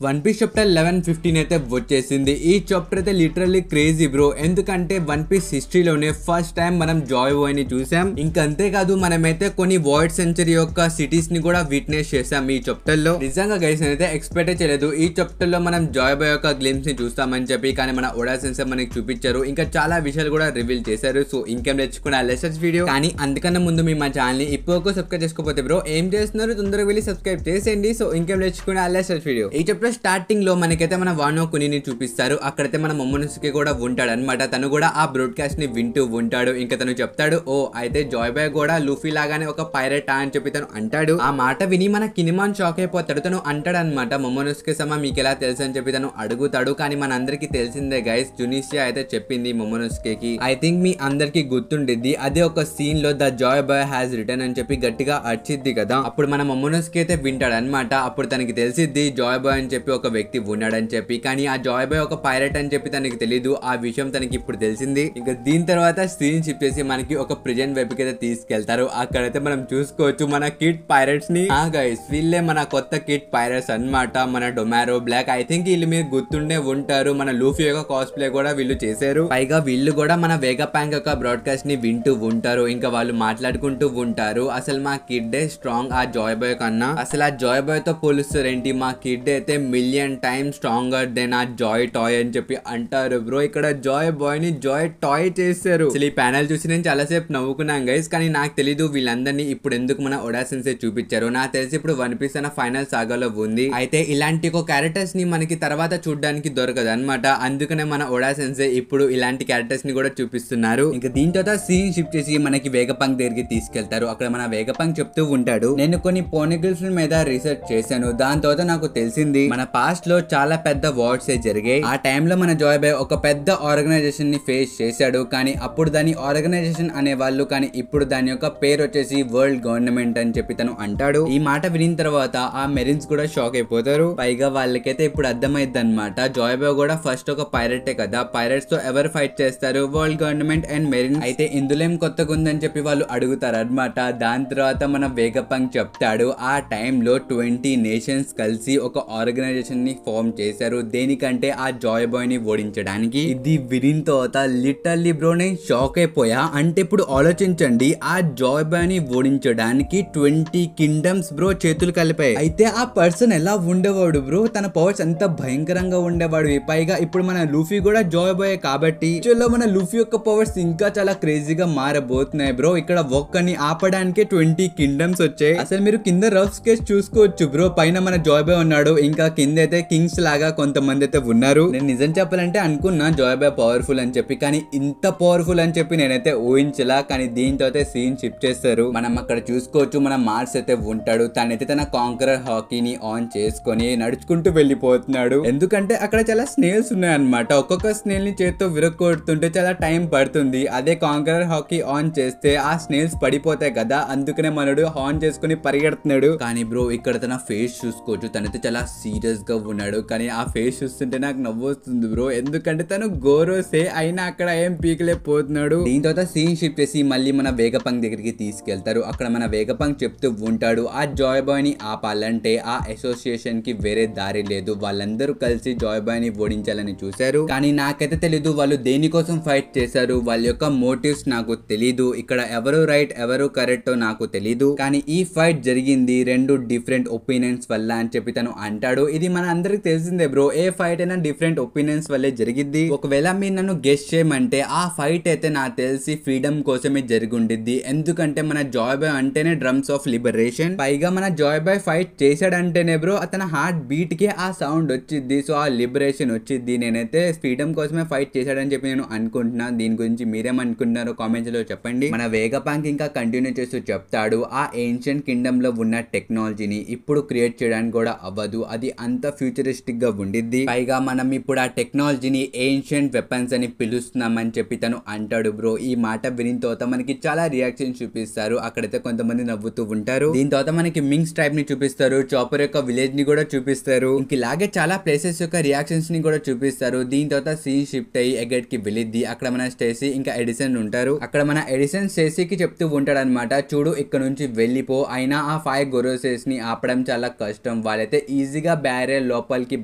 One piece chapter 11-15 అయితే వచ్చేసింది. ఈ చాప్టర్ అయితే లిటరల్లీ క్రేజీ బ్రో. ఎందుకంటే వన్ పీస్ హిస్టరీలోనే ఫస్ట్ టైం మనం జాయ్ బాయ్ ని చూసాం. ఇంకా అంతేకాదు మనమైతే కొన్ని వాయిడ్ సెంచరీ యొక్క సిటీస్ ని కూడా విట్నెస్ చేసాం ఈ చాప్టర్ లో. నిజంగా గైస్ నేనైతే ఎక్స్పెక్ట్ చేయలేదు ఈ చాప్టర్ లో మనం జాయ్ బాయ్ యొక్క గ్లిమ్స్ ని చూస్తామని చెప్పి. కానీ మన ఓడా సెన్సర్ మనకి చూపించారు. ఇంకా చాలా విషయాలు కూడా రివీల్ చేశారు. సో ఇంకేం తెచ్చుకున్న లెసెస్ వీడియో. కానీ అందుకన్నా ముందు మీ మా ఛానల్ ని ఇప్పుడు సబ్స్క్రైబ్ చేసుకోకపోతే బ్రో ఏం చేస్తున్నారు, తొందరగా వెళ్ళి సబ్స్క్రైబ్ చేసేయండి. సో ఇంకేం తెచ్చుకున్న లెసెస్ వీడియో. ఈ చాప్టర్ స్టార్టింగ్ లో మనకైతే మన వానో కునిని చూపిస్తారు. అక్కడైతే మన మొమ్మోనోసుకే కూడా ఉంటాడు అనమాట. తను కూడా ఆ బ్రాడ్కాస్ట్ ని వింటూ ఉంటాడు. ఇంకా తను చెప్తాడు, ఓ అయితే జాయ్ బాయ్ కూడా లూఫీ లాగానే ఒక పైరేట్ అని చెప్పి తను అంటాడు. ఆ మాట విని మన కినిమాన్ షాక్ అయిపోతాడు. తను అంటాడు అనమాట, మొమ్మోనోసుకే సమా మీకు ఎలా తెలుసు అని చెప్పి తను అడుగుతాడు. కానీ మన అందరికి తెలిసిందే గైస్, జునిషియా అయితే చెప్పింది మొమ్మోనోసుకేకి. ఐ థింక్ మీ అందరికి గుర్తుండిద్ది, అదే ఒక సీన్ లో the Joy boy has return అని చెప్పి గట్టిగా అర్చిద్ది కదా. అప్పుడు మన మొమ్మోనోసుకే అయితే వింటాడు అనమాట. అప్పుడు తనకి తెలిసిద్ది జాయ్ బాయ్ అని చెప్పి ఒక వ్యక్తి ఉన్నాడని చెప్పి. కానీ ఆ జాయ్ బాయ్ ఒక పైరేట్ అని చెప్పి తనకి తెలీదు. ఆ విషయం తనకి ఇప్పుడు తెలిసింది. ఇంకా దీని తర్వాత స్క్రీన్ షిఫ్ట్ చేసి మనకి ఒక ప్రిజన్ వైపుకి అయితే తీసుకెళ్తారు. అక్కడైతే మనం చూసుకోవచ్చు మన కిడ్ పైరేట్స్ ని. గైస్ వీళ్ళే మన కొత్త కిడ్ పైరేట్స్ అన్నమాట, మన డొమారో బ్లాక్. ఐ థింక్ వీళ్ళు మీరు గుర్తుండే ఉంటారు, మన లూఫీ యొక్క కాస్ప్లే కూడా వీళ్ళు చేశారు. పైగా వీళ్ళు కూడా మన వేగా ప్యాంక్ యొక్క బ్రాడ్కాస్ట్ ని వింటూ ఉంటారు. ఇంకా వాళ్ళు మాట్లాడుకుంటూ ఉంటారు, అసలు మా కిడ్ స్ట్రాంగ్ ఆ జాయ్ బాయ్ కన్నా. అసలు ఆ జాయ్ బాయ్ తో పోలుస్తారేంటి, మా కిడ్ అయితే మిలియన్ టైమ్స్ స్ట్రాంగర్ దెన్ ఆ జాయ్ టాయ్ అని చెప్పి అంటారు బ్రో. ఇక్కడ జాయ్ బాయ్ ని జాయ్ టాయ్ చేశారు. అసలు ఈ ప్యానల్ చూసి నేను చాలాసేపు నవ్వుకున్నాను గైస్. కానీ నాకు తెలీదు వీళ్ళందరినీ ఇప్పుడు ఎందుకు మన ఓడా సెన్సే చూపించారు. నాకు తెలిసి ఇప్పుడు వన్ పీస్ అన్న ఫైనల్ సాగాలో ఉంది. అయితే ఇలాంటి ఒక క్యారెక్టర్స్ ని మనకి తర్వాత చూడడానికి దొరకదు అనమాట. అందుకనే మన ఓడా సెన్సే ఇప్పుడు ఇలాంటి క్యారెక్టర్స్ ని కూడా చూపిస్తున్నారు. ఇంకా దీని తర్వాత సీన్ షిఫ్ట్ చేసి మనకి వేగపంక్ దగ్గరికి తీసుకెళ్తారు. అక్కడ మన వేగపంక్ చెప్తూ ఉంటాడు, నేను కొన్ని పోనికల్స్ మీద రీసెర్చ్ చేశాను. దాని తర్వాత నాకు తెలిసింది మన పాస్ట్ లో చాలా పెద్ద వార్స్ జరిగాయి. ఆ టైంలో మన జాయ్ బాయ్ ఒక పెద్ద ఆర్గనైజేషన్ ని ఫేస్ చేశాడు. కానీ అప్పుడు దాని ఆర్గనైజేషన్ అనేవాళ్ళు, కానీ ఇప్పుడు దాని యొక్క పేరు వచ్చేసి వరల్డ్ గవర్నమెంట్ అని చెప్పి తను అంటాడు. ఈ మాట వినిన తర్వాత ఆ మెరిన్స్ కూడా షాక్ అయిపోతారు. పైగా వాళ్ళకైతే ఇప్పుడు అర్థమైంది అనమాట, జాయ్ బాయ్ కూడా ఫస్ట్ ఒక పైరటే కదా, పైరట్స్ తో ఎవరు ఫైట్ చేస్తారు, వరల్డ్ గవర్నమెంట్ అండ్ మెరిన్స్. అయితే ఇందులో ఏం కొత్తగా ఉందని చెప్పి వాళ్ళు అడుగుతారు అనమాట. దాని తర్వాత మన వేగపంక్ చెప్తాడు, ఆ టైంలో 20 నేషన్స్ కలిసి ఒక ఆర్గనైజేషన్ ని ఫామ్ చేశారు. దేనికంటే ఆ జాయ్ బాయ్ ని ఓడించడానికి. ఇది వినిన తర్వాత లిటరల్లీ బ్రో నేను షాక్ అయిపోయా. అంటే ఇప్పుడు ఆలోచించండి, ఆ జాయ్ బాయ్ ని ఓడించడానికి 20 కింగ్డమ్స్ బ్రో చేతులు కలిపాయి. అయితే ఆ పర్సన్ ఎలా ఉండేవాడు బ్రో, తన పవర్స్ ఎంత భయంకరంగా ఉండేవాడు. పైగా ఇప్పుడు మన లూఫీ కూడా జాయ్ బాయ్ కాబట్టి మన లూఫీ యొక్క పవర్స్ ఇంకా చాలా క్రేజీగా మారబోతున్నాయి బ్రో. ఇక్కడ ఒక్కని ఆపడానికే 20 కింగ్డమ్స్ వచ్చాయి. అసలు మీరు కింద రఫ్ స్కెచ్ చూసుకోవచ్చు బ్రో. పైన మన జాయ్ బాయ్ ఉన్నాడు, ఇంకా కింద అయితే కింగ్స్ లాగా కొంతమంది అయితే ఉన్నారు. నేను నిజం చెప్పాలంటే అనుకున్నా జాయ్ బాయ్ పవర్ఫుల్ అని చెప్పి, కానీ ఇంత పవర్ఫుల్ అని చెప్పి నేనైతే ఊహించలా. కానీ దీంతో అయితే సీన్ షిఫ్ట్ చేస్తారు. మనం అక్కడ చూసుకోవచ్చు మన మార్స్ అయితే ఉంటాడు. తనైతే తన కాంకరర్ హాకీని ఆన్ చేసుకొని నడుచుకుంటూ వెళ్ళిపోతున్నాడు. ఎందుకంటే అక్కడ చాలా స్నేల్స్ ఉన్నాయన్నమాట. ఒక్కొక్క స్నేల్ ని చేత్తో విరగొడుతుంటే చాలా టైం పడుతుంది. అదే కాంకరర్ హాకీ ఆన్ చేస్తే ఆ స్నేల్స్ పడిపోతాయి కదా, అందుకనే మనడు ఆన్ చేసుకుని పరిగెడుతున్నాడు. కానీ బ్రో ఇక్కడ తన ఫేస్ చూసుకోవచ్చు, తనైతే చాలా సీరియస్ గా ఉన్నాడు. కానీ ఆ ఫేస్ చూస్తుంటే నాకు నవ్వు వస్తుంది బ్రో, ఎందుకంటే తను గోరోసే అయినా అక్కడ ఏం పీకలేకపోతున్నాడు. దీని తర్వాత సీన్ షిఫ్ట్ చేసి మళ్ళీ మన వేగపంక్ దగ్గరికి తీసుకెళ్తారు. అక్కడ మన వేగపంక్ చెప్తూ ఉంటాడు, ఆ జాయ్ బాయ్ ని ఆపాలంటే ఆ అసోసియేషన్ కి వేరే దారి లేదు. వాళ్ళందరూ కలిసి జాయ్ బాయ్ ని ఓడించాలని చూశారు. కానీ నాకైతే తెలీదు వాళ్ళు దేనికోసం ఫైట్ చేశారు. వాళ్ళ యొక్క మోటివ్స్ నాకు తెలీదు. ఇక్కడ ఎవరు రైట్ ఎవరు కరెక్ట్ నాకు తెలీదు. కానీ ఈ ఫైట్ జరిగింది 2 డిఫరెంట్ ఒపీనియన్స్ వల్ల అని చెప్పి తను అంటాడు. ఇది మన అందరికి తెలిసిందే బ్రో, ఏ ఫైట్ అయినా డిఫరెంట్ ఒపీనియన్స్ వల్లే జరిగిద్ది. ఒకవేళ మీరు నన్ను గెస్ చేయమంటే ఆ ఫైట్ అయితే నాకు తెలిసి ఫ్రీడమ్ కోసమే జరిగిండిద్ది. ఎందుకంటే మన జాయ్ బాయ్ అంటేనే డ్రమ్స్ ఆఫ్ లిబరేషన్. పైగా మన జాయ్ బాయ్ ఫైట్ చేశాడంటేనే బ్రో అతని హార్ట్ బీట్ కి ఆ సౌండ్ వచ్చింది. సో ఆ లిబరేషన్ వచ్చింది. నేనైతే ఫ్రీడమ్ కోసమే ఫైట్ చేశాడని చెప్పి నేను అనుకుంటున్నాను. దీని గురించి మీరేమనుకుంటున్నారో కామెంట్స్ లో చెప్పండి. మన వేగపాంక్ ఇంకా కంటిన్యూ చేస్తూ చెప్తాడు, ఆ ఏన్షియంట్ కింగ్డమ్ లో ఉన్న టెక్నాలజీని ఇప్పుడు క్రియేట్ చేయడానికి కూడా అవ్వదు. అది అంత ఫ్యూచరిస్టిక్ గా ఉండిద్ది. పైగా మనం ఇప్పుడు ఆ టెక్నాలజీని ఏన్షియంట్ వెపన్స్ అని పిలుస్తున్నామని చెప్పి తను అంటాడు బ్రో. ఈ మాట విని తర్వాత మనకి చాలా రియాక్షన్ చూపిస్తారు. అక్కడైతే కొంతమంది నవ్వుతూ ఉంటారు. దీని తర్వాత మనకి మింగ్స్ ట్రైబ్ ని చూపిస్తారు, చాపర్ యొక్క విలేజ్ ని కూడా చూపిస్తారు. ఇంక ఇలాగే చాలా ప్లేసెస్ యొక్క రియాక్షన్స్ ని కూడా చూపిస్తారు. దీని తర్వాత సీన్ షిఫ్ట్ అయ్యి ఎగెట్ కి వెళ్ళిద్ది. అక్కడ మన స్టేసీ ఇంకా ఎడిసన్ ఉంటారు. అక్కడ మన ఎడిసన్ స్టేసీకి చెప్తూ ఉంటాడు అనమాట, చూడు ఇక్కడ నుంచి వెళ్ళిపో, అయినా ఆ 5 గొరోసెస్ ని ఆపడం చాలా కష్టం, వాళ్ళైతే ఈజీగా బ్యారియర్ లోపలికి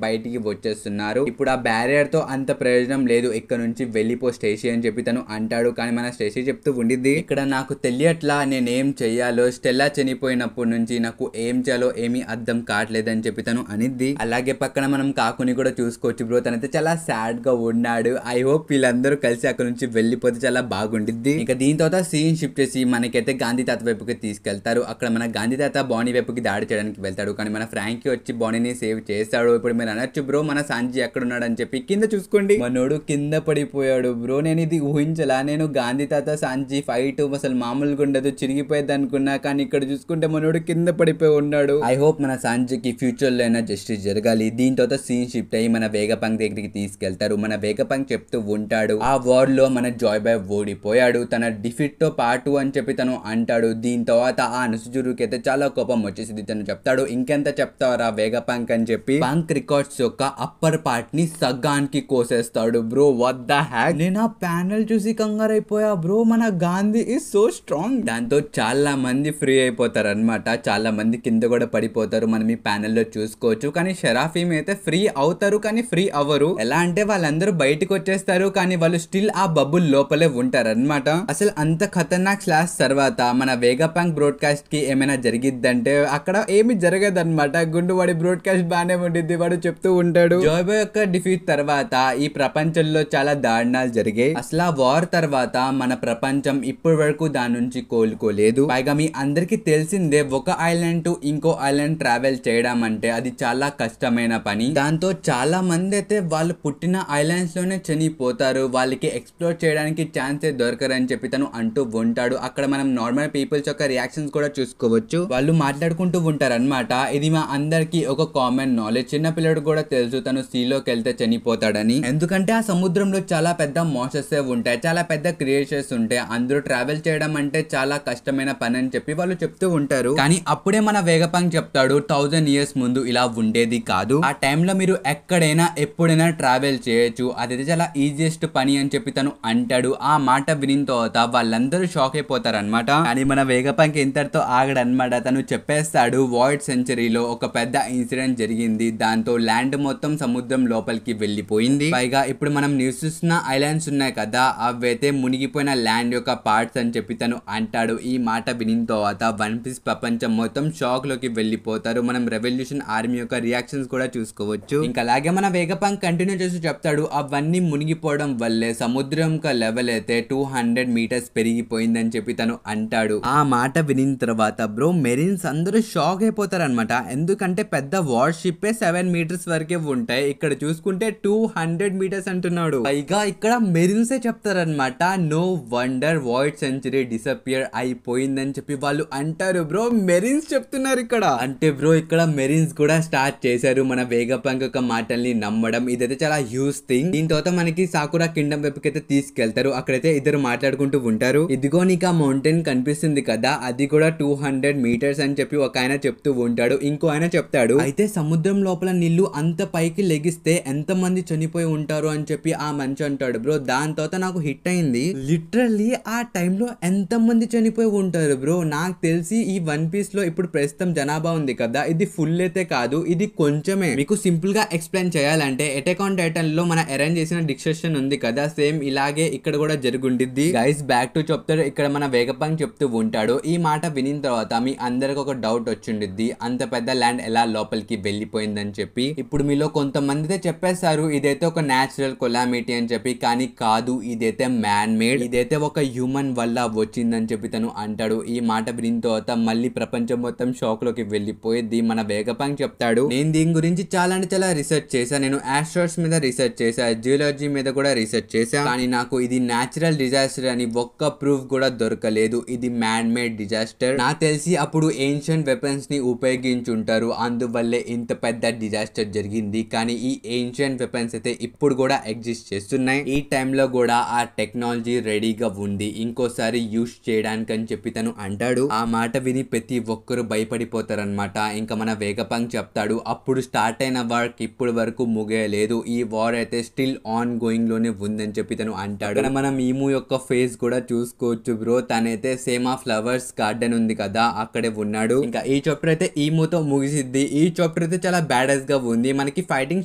బయటికి వచ్చేస్తున్నారు. ఇప్పుడు ఆ బ్యారియర్ తో అంత ప్రయోజనం లేదు, ఇక్కడ నుంచి వెళ్ళిపో స్టేసీ అని చెప్పి తను అంటాడు. కానీ మన స్టేసీ చెప్తూ ఉండిద్ది, ఇక్కడ నాకు తెలియట్లా నేనేం చెయ్యాలో, స్టెల్లా చనిపోయినప్పటి నుంచి నాకు ఏం చేయాలో ఏమీ అర్థం కావట్లేదని చెప్పి తను అనిద్ది. అలాగే పక్కన మనం కాకుని కూడా చూసుకోవచ్చు బ్రో, తనైతే చాలా సాడ్ గా ఉన్నాడు. ఐ హోప్ వీళ్ళందరూ కలిసి అక్కడ నుంచి వెళ్ళిపోతే చాలా బాగుండిద్ది. ఇంకా దీని తర్వాత సీన్ షిఫ్ట్ చేసి మనకైతే గాంధీ తాత వైపుకి తీసుకెళ్తారు. అక్కడ మన గాంధీ తాత బానీ వైపుకి దాడి చేయడానికి వెళ్తాడు. కానీ మన ఫ్రాంకీ వచ్చి బానీని సేవ్ చేస్తాడు. ఇప్పుడు మీరు అనొచ్చు బ్రో మన సాంజీ ఎక్కడ ఉన్నాడు అని చెప్పి, కింద చూసుకోండి మనోడు కింద పడిపోయాడు బ్రో. నేను ఇది ఊహించలా, నేను గాంధీ తాత సాంజీ ఫైట్ అసలు మామూలుగా ఉండదు, చిరిగిపోయేది అనుకున్నా. కానీ ఇక్కడ చూసుకుంటే మనోడు కింద పడిపోయి ఉన్నాడు. ఐ హోప్ మన సాంజీకి ఫ్యూచర్ లో అయినా జస్టిస్ జరగాలి. దీంతో సీన్ షిఫ్ట్ అయ్యి మన వేగపంక్ దగ్గరికి తీసుకెళ్తారు. మన వేగపంక్ చెప్తూ ఉంటాడు, ఆ వార్ లో మన జాయ్ బాయ్ ఓడిపోయాడు, తన డిఫిట్ తో పాటు అని చెప్పి తను అంటాడు. దీని తర్వాత ఆ అనుసుజురుకి అయితే చాలా కోపం వచ్చేసింది. తను చెప్తాడు, ఇంకెంత చెప్తావరా వేగపంక్ అని చెప్పి పంక్ రికార్డ్స్ యొక్క అప్పర్ పార్ట్ ని సగానికి కోసేస్తాడు బ్రో. వాట్ ద హ్యాక్, నేను ఆ ప్యానెల్ చూసి కంగారైపోయా బ్రో. మన గాంధీ ఇస్ సో స్ట్రాంగ్. దాంతో చాలా మంది ఫ్రీ అయిపోతారు అనమాట, చాలా మంది కింద కూడా పడిపోతారు. మనం ఈ ప్యానెల్ లో చూసుకోవచ్చు. కానీ షరాఫీమ్ అయితే ఫ్రీ అవుతారు కానీ ఫ్రీ అవ్వరు. ఎలా అంటే వాళ్ళందరూ బయటకు వచ్చేస్తారు కానీ వాళ్ళు స్టిల్ ఆ బబుల్ లోపలే ఉంటారు అనమాట. అసలు అంత ఖతర్నాక్ స్లాష్ తర్వాత మన వేగపంక్ బ్రాడ్కాస్ట్ కి ఏమైనా జరిగిద్దంటే అక్కడ ఏమి జరగదు అనమాట. గుండు వాడి బ్రాడ్కాస్ట్ బాగానే ఉండిద్ది. వాడు చెప్తూ ఉంటాడు, జాయ్ బాయ్ యొక్క డిఫీట్ తర్వాత ఈ ప్రపంచంలో చాలా దారుణాలు జరిగాయి. అసలు ఆ వార్ తర్వాత మన ప్రపంచం ఇప్పటి వరకు దాని నుంచి కోలుకోలేదు. పైగా మీ అందరికి తెలిసిందే, ఒక ఐలాండ్ టు ఇంకో ఐలాండ్ ట్రావెల్ చేయడం అంటే అది చాలా కష్టమైన పని. దాంతో చాలా మంది అయితే వాళ్ళు పుట్టిన ఐలాండ్స్ లోనే చనిపోతారు, వాళ్ళకి ఎక్స్ప్లోర్ చేయడానికి ఛాన్సే దొరకరని చెప్పి తను అంటూ ఉంటాడు. అక్కడ మనం నార్మల్ పీపుల్స్ యొక్క రియాక్షన్స్ కూడా చూసుకోవచ్చు. వాళ్ళు మాట్లాడుకుంటూ ఉంటారు అనమాట, ఇది మా అందరికి ఒక కామన్ నాలెడ్జ్, చిన్న పిల్లడు కూడా తెలుసు తను సీలోకి వెళ్తే చనిపోతాడని. ఎందుకంటే ఆ సముద్రంలో చాలా పెద్ద మాన్స్టర్స్ ఉంటాయి, చాలా పెద్ద క్రియేచర్స్ ఉంటాయి, అందరూ ట్రావెల్ చేయడం అంటే చాలా కష్టమైన పని అని చెప్పి వాళ్ళు చెప్తూ ఉంటారు. కానీ అప్పుడే మన వేగపంక్ చెప్తాడు, 1000 years ముందు ఇలా ఉండేది కాదు, ఆ టైంలో మీరు ఎక్కడైనా ఎప్పుడైనా ట్రావెల్ చేయొచ్చు, అదైతే చాలా ఈజియెస్ట్ పని అని చెప్పి తను అంటాడు. ఆ మాట వినిన తర్వాత వాళ్ళందరూ షాక్ అయిపోతారు అనమాట. కానీ మన వేగపంక్ ఇంతటితో ఆగడనమాట. తను చెప్పేస్తాడు, వాయిడ్ సెంచరీలో ఒక పెద్ద ఇన్సిడెంట్ జరిగింది, దాంతో ల్యాండ్ మొత్తం సముద్రం లోపలికి వెళ్ళిపోయింది. పైగా ఇప్పుడు మనం నివసిస్తున్న ఐలాండ్స్ ఉన్నాయి కదా, అవైతే మునిగిపోయిన ల్యాండ్ యొక్క పార్ట్స్ అని చెప్పి తను అంటాడు. ఈ మాట వినిన తర్వాత వన్ పీస్ ప్రపంచం మొత్తం షాక్ లోకి వెళ్ళిపోతారు. మనం రెవల్యూషన్ ఆర్మీ యొక్క రియాక్షన్స్ కూడా చూసుకోవచ్చు. ఇంకా అలాగే మన వేగపంక్ కంటిన్యూ చేసి చెప్తాడు, అవన్నీ మునిగిపోవడం వల్లే సముద్రం యొక్క లెవెల్ అయితే 200 meters పెరిగిపోయిందని చెప్పి తను అంటాడు. ఆ మాట వినిన తర్వాత బ్రో మెరీన్స్ అందరూ షాక్ అయిపోతారు అనమాట. ఎందుకంటే పెద్ద వార్షిప్ 7 meters వరకే ఉంటాయి, ఇక్కడ చూసుకుంటే 200 meters అంటున్నాడు. పైగా ఇక్కడ మెరీన్స్ చెప్తారనమాట, no wonder void century disappear అయిపోయిందని చెప్పి వాళ్ళు అంటారు. బ్రో మెరీన్స్ చెప్తున్నారు ఇక్కడ. అంటే బ్రో ఇక్కడ మెరీన్స్ కూడా స్టార్ట్ చేశారు మన వేగపంక్ యొక్క మాటల్ని నమ్మడం. ఇదైతే చాలా హ్యూజ్ థింగ్. దీని తర్వాత మనకి సాకురా కింగ్డమ్ వైపుకి అయితే తీసుకెళ్తారు. అక్కడైతే ఇద్దరు మాట్లాడుకుంటూ ఉంటారు. ఇదిగో నీకు ఆ మౌంటైన్ కనిపిస్తుంది కదా, అది కూడా 200 meters అని చెప్పి ఒక ఆయన చెప్తూ ఉంటాడు. ఇంకో ఆయన చెప్తాడు, అయితే సముద్రం లోపల నీళ్లు అంత పైకి లెగిస్తే ఎంత మంది చనిపోయి ఉంటారు అని చెప్పి ఆ మనిషి అంటాడు. బ్రో దాని తర్వాత నాకు హిట్ అయింది, లిటరల్లీ ఆ టైంలో ఎంత మంది చనిపోయి ఉంటారు బ్రో. నాకు తెలిసి ఈ వన్ పీస్ లో ఇప్పుడు ప్రస్తుతం జనాభా ఉంది కదా, ఇది ఫుల్ అయితే కాదు, ఇది కొంచెమే. మీకు సింపుల్ గా ఎక్స్ప్లెయిన్ చేయాలంటే అటాక్ ఆన్ టైటన్ లో మన అరేంజ్ చేసిన డిస్కషన్ ఉంది కదా, సేమ్ ఇలాగే ఇక్కడ కూడా జరుగుండిద్ది. గైస్ బ్యాక్ టు చెప్తారు, ఇక్కడ మన వేగపంక్ చెప్తూ ఉంటాడు. ఈ మాట వినిన తర్వాత మీ అందరికి ఒక డౌట్ వచ్చిండిద్ది, అంత పెద్ద ల్యాండ్ ఎలా లోపలికి వెళ్ళిపోయిందని చెప్పి. ఇప్పుడు మీలో కొంతమంది అయితే చెప్పేశారు ఇదైతే ఒక న్యాచురల్ కొలామిటీ అని చెప్పి, కానీ కాదు, ఇదైతే మ్యాన్ మేడ్, ఇదైతే ఒక హ్యూమన్ వల్ల వచ్చిందని చెప్పి తను అంటాడు. ఈ మాట వినిన తర్వాత మళ్ళీ ప్రపంచం మొత్తం షాక్ లోకి వెళ్ళిపోయింది. మన వేగపంక్ చెప్తాడు, నేను దీని గురించి చాలా అంటే చాలా రీసెర్చ్ చేశా, నేను ఆస్ట్రాయిడ్స్ మీద రీసెర్చ్ చేశా, జియోలజీ మీద కూడా రీసెర్చ్ చేశా, కానీ నాకు ఇది న్యాచురల్ డిజాస్టర్ అని ఒక్క ప్రూఫ్ కూడా దొరకలేదు, ఇది మ్యాన్ మేడ్ డిజాస్టర్. నాకు తెలిసి అప్పుడు ఏన్షియంట్ వెపన్స్ ని ఉపయోగించుంటారు, అందువల్లే ఇంత పెద్ద డిజాస్టర్ జరిగింది. కానీ ఈ ఏన్షియంట్ వెపన్స్ అయితే ఇప్పుడు కూడా ఎగ్జిస్ట్ చేస్తున్నాయి, ఈ టైంలో కూడా ఆ టెక్నాలజీ రెడీగా ఉంది ఇంకోసారి యూస్ చేయడానికి అని చెప్పి తను అంటాడు. ఆ మాట విని ప్రతి ఒక్కరు భయపడిపోతారనమాట. ఇంకా మన వేగపంక్ చెప్తాడు, అప్పుడు స్టార్ట్ అయిన వార్ ఇప్పుడు వరకు ముగియలేదు, ఈ వార్ అయితే స్టిల్ ఆన్ గోయింగ్ లోనే ఉందని చెప్పి తను అంటాడు. మనం ఈము యొక్క ఫేస్ కూడా చూసుకోవచ్చు బ్రో, తనైతే సేమ్ ఆ ఫ్లవర్స్ గార్డెన్ ఉంది కదా అక్కడే ఉన్నాడు. ఇంకా ఈ చాప్టర్ అయితే ఈముతో ముగిసిద్ది. ఈ చాప్టర్ అయితే అయితే చాలా బ్యాడస్ గా ఉంది. మనకి ఫైటింగ్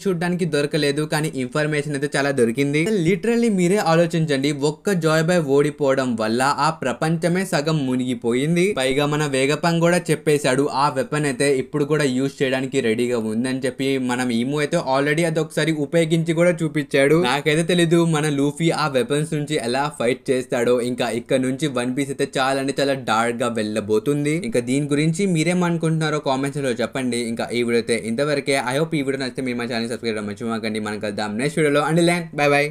చూడడానికి దొరకలేదు, కానీ ఇన్ఫర్మేషన్ అయితే చాలా దొరికింది. లిటరల్లీ మీరే ఆలోచించండి, ఒక్క జాయ్ బాయ్ ఓడిపోవడం వల్ల ఆ ప్రపంచమే సగం మునిగిపోయింది. పైగా మన వేగపంగ్ కూడా చెప్పేశాడు ఆ వెపన్ అయితే ఇప్పుడు కూడా యూజ్ చేయడానికి రెడీగా ఉందని చెప్పి. మనం ఈమో అయితే ఆల్రెడీ అది ఒకసారి ఉపయోగించి కూడా చూపించాడు. నాకైతే తెలీదు మన లూఫీ ఆ వెపన్స్ నుంచి ఎలా ఫైట్ చేస్తాడో. ఇంకా ఇక్కడ నుంచి వన్ పీస్ అయితే చాలా అంటే చాలా డార్క్ గా వెళ్ళబోతుంది. ఇంకా దీని గురించి మీరేమనుకుంటున్నారో కామెంట్స్ లో చెప్పండి. ఇంకా ఈ వీడియో అయితే ఇంతవరకే. ఐ హోప్ ఈ వీడియో నచ్చితే మీరు మా ఛానల్ సబ్స్క్రైబ్ మర్చిపోకండి. మనం కలుద్దాం నెక్స్ట్ వీడియోలో. And by by.